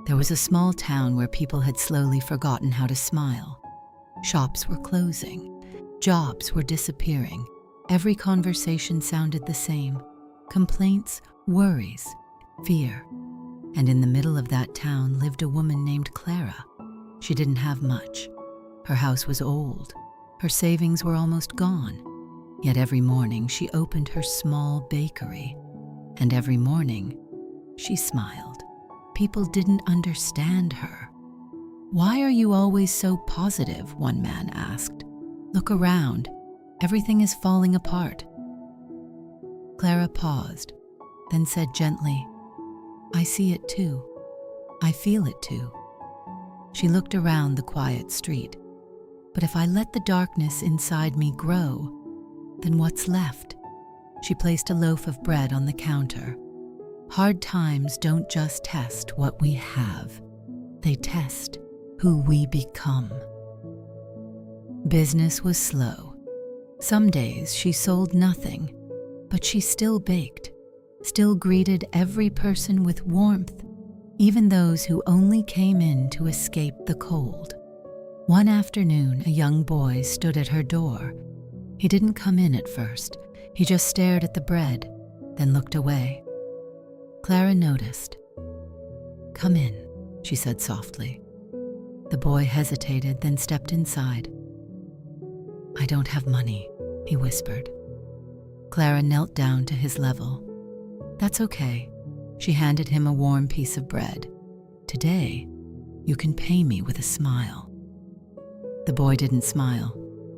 There was a small town where people had slowly forgotten how to smile. Shops were closing. Jobs were disappearing. Every conversation sounded the same. Complaints, worries, fear. And in the middle of that town lived a woman named Clara. She didn't have much. Her house was old. Her savings were almost gone. Yet every morning she opened her small bakery. And every morning she smiled. People didn't understand her. "Why are you always so positive?" one man asked. "Look around. Everything is falling apart." Clara paused, then said gently, "I see it too. I feel it too." She looked around the quiet street. "But if I let the darkness inside me grow, then what's left?" She placed a loaf of bread on the counter. Hard times don't just test what we have. They test who we become. Business was slow. Some days she sold nothing, but she still baked, still greeted every person with warmth, even those who only came in to escape the cold. One afternoon, a young boy stood at her door. He didn't come in at first. He just stared at the bread, then looked away. Clara noticed. "Come in," she said softly. The boy hesitated, then stepped inside. "I don't have money," he whispered. Clara knelt down to his level. "That's okay." She handed him a warm piece of bread. "Today, you can pay me with a smile." The boy didn't smile,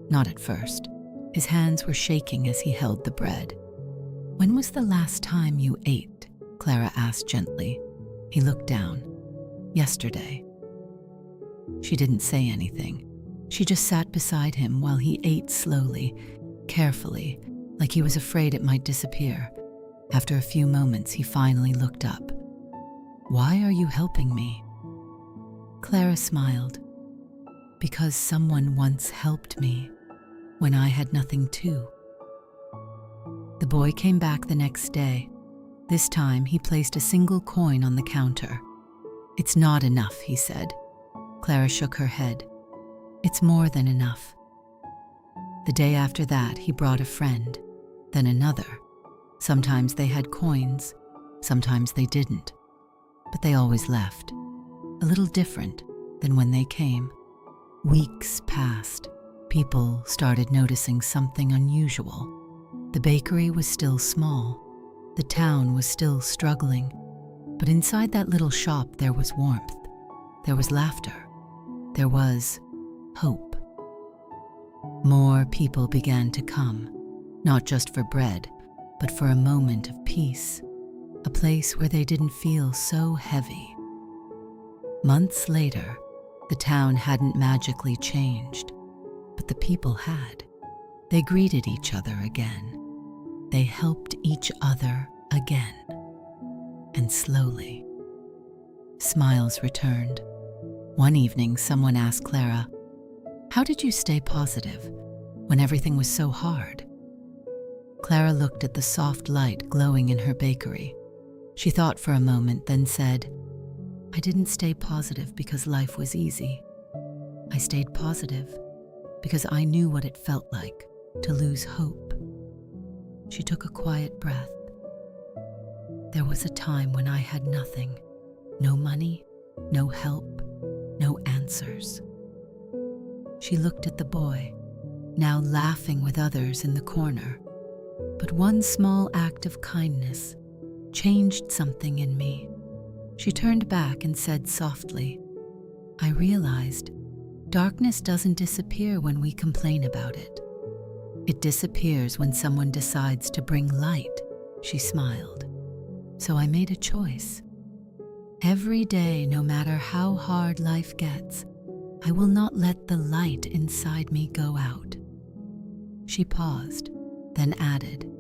not at first. His hands were shaking as he held the bread. "When was the last time you ate?" Clara asked gently. He looked down. "Yesterday." She didn't say anything. She just sat beside him while he ate slowly, carefully, like he was afraid it might disappear. After a few moments, he finally looked up. "Why are you helping me?" Clara smiled. "Because someone once helped me when I had nothing too." The boy came back the next day. This time, he placed a single coin on the counter. "It's not enough," he said. Clara shook her head. "It's more than enough." The day after that, he brought a friend, then another. Sometimes they had coins, sometimes they didn't. But they always left, a little different than when they came. Weeks passed. People started noticing something unusual. The bakery was still small. The town was still struggling. But inside that little shop, there was warmth. There was laughter. There was hope. More people began to come, not just for bread, but for a moment of peace, a place where they didn't feel so heavy. Months later, the town hadn't magically changed, but the people had. They greeted each other again. They helped each other again. And slowly, smiles returned. One evening, someone asked Clara, "How did you stay positive when everything was so hard?" Clara looked at the soft light glowing in her bakery. She thought for a moment, then said, "I didn't stay positive because life was easy. I stayed positive because I knew what it felt like to lose hope." She took a quiet breath. "There was a time when I had nothing, no money, no help, no answers." She looked at the boy, now laughing with others in the corner. But one small act of kindness changed something in me. She turned back and said softly, "I realized darkness doesn't disappear when we complain about it. It disappears when someone decides to bring light." She smiled. "So I made a choice. Every day, no matter how hard life gets, I will not let the light inside me go out." She paused, then added,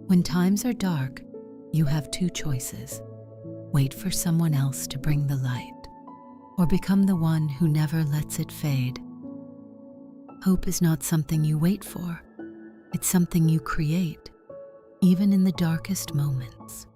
"When times are dark, you have two choices. Wait for someone else to bring the light, or become the one who never lets it fade." Hope is not something you wait for. It's something you create, even in the darkest moments.